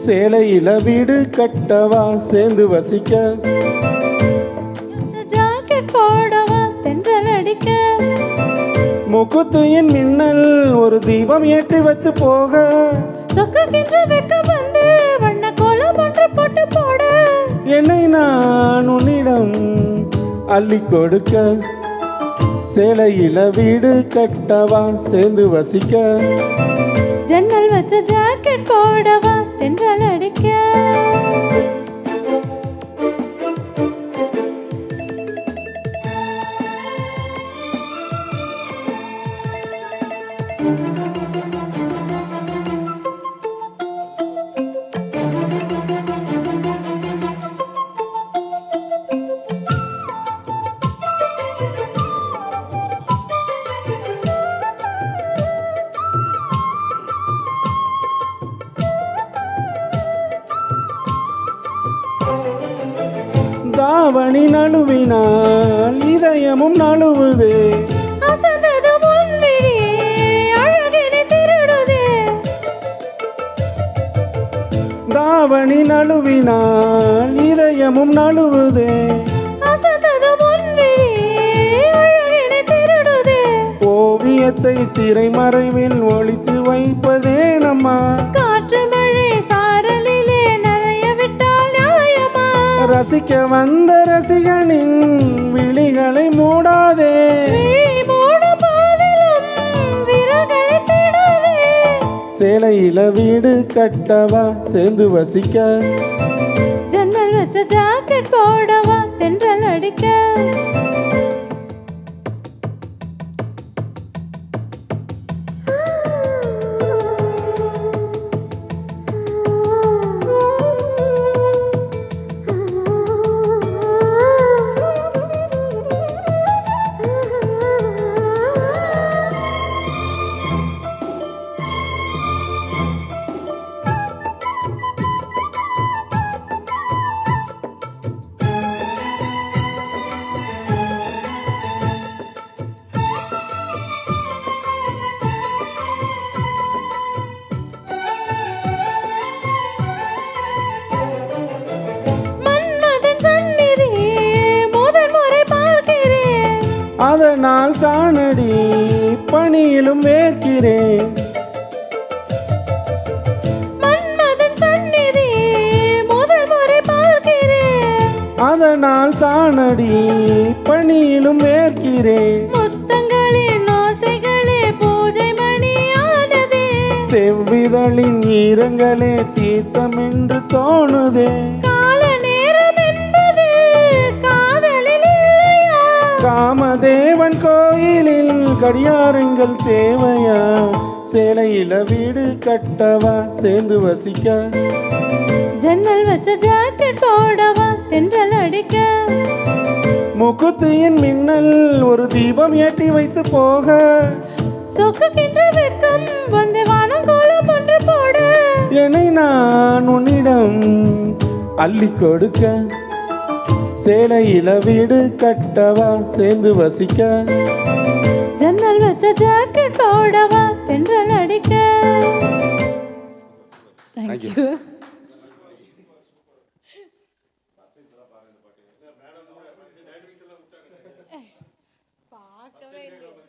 சேலையில வீடு கட்டவா சேர்ந்து வசிக்க, ஜாக்கெட் போடவா தென்றல் அடிக்க, முக்குத்தியின் மின்னல் ஒரு தீபம் ஏற்றி வைத்து போக, சொக்குகின்ற வெக்கம் வந்து வண்ண கோலம் ஒன்று போட்டு போட, என்னை நான் உன்னிடம் அள்ளி கொடுக்க, சேலையில வீடு கட்டவா சேர்ந்து வசிக்க, ஜன்னல் வச்ச ஜாக்கெட் போடவா தென்றல் அடிக்க. தாவணி நழுவினால் இதயமும் நழுவுதே, அசந்தது முன்விழி அழகினை திருடுதே, தாவணி நழுவினால் இதயமும் நழுவுதே, அசந்தது முன்விழி அழகினை திருடுதே, ஓவியத்தை திரைமறைவில் ஒளித்து வைப்பதே நம்மா, காற்று மழை சாரலிலே நனைய விட்டால் நியாயமா, ரசிக்க வந்த ரசிகனின் விழிகளை மூடாதே, விழி மூடும் போதிலும் விரல்களை தேடாதே, சேலையில வீடு கட்டவா சேர்ந்து வசிக்க, ஜன்னல் வச்ச ஜாக்கெட் போடவா தென்றல் அடிக்க. அதனால் தானடி பணியிலும் வேர்க்கிறேன், மன்மதன் சந்நிதி முதல் முறை பார்க்கிறேன், அதனால் தானடி பணியிலும் வேர்க்கிறேன், முத்தங்களின் ஓசைகளே பூஜை மணியானதே, செவ்விதழின் ஈரங்களே தீர்த்தம் என்று தோணுதே, காமதேவன் கோயிலில் கடியாரங்கள் தேவையா, சேலையில வீடு கட்டவா சேர்ந்து வசிக்க, ஜன்னல் வச்ச ஜாக்கெட் போடவா தென்றல் அடிக்க, முக்குத்தியின் மின்னல் ஒரு தீபம் ஏற்றி வைத்து போக, சொக்குகின்ற வெக்கம் வந்து வானங்கோலம் ஒன்று போட, என்னை நான் உன்னிடம் அள்ளி கொடுக்க, சேலையில வீடு கட்டவா சேர்ந்து வசிக்க, ஜன்னல் வச்ச ஜாக்கெட் போடவா தென்றல் அடிக்க. Thank you. பார்க்கவே இல்லை.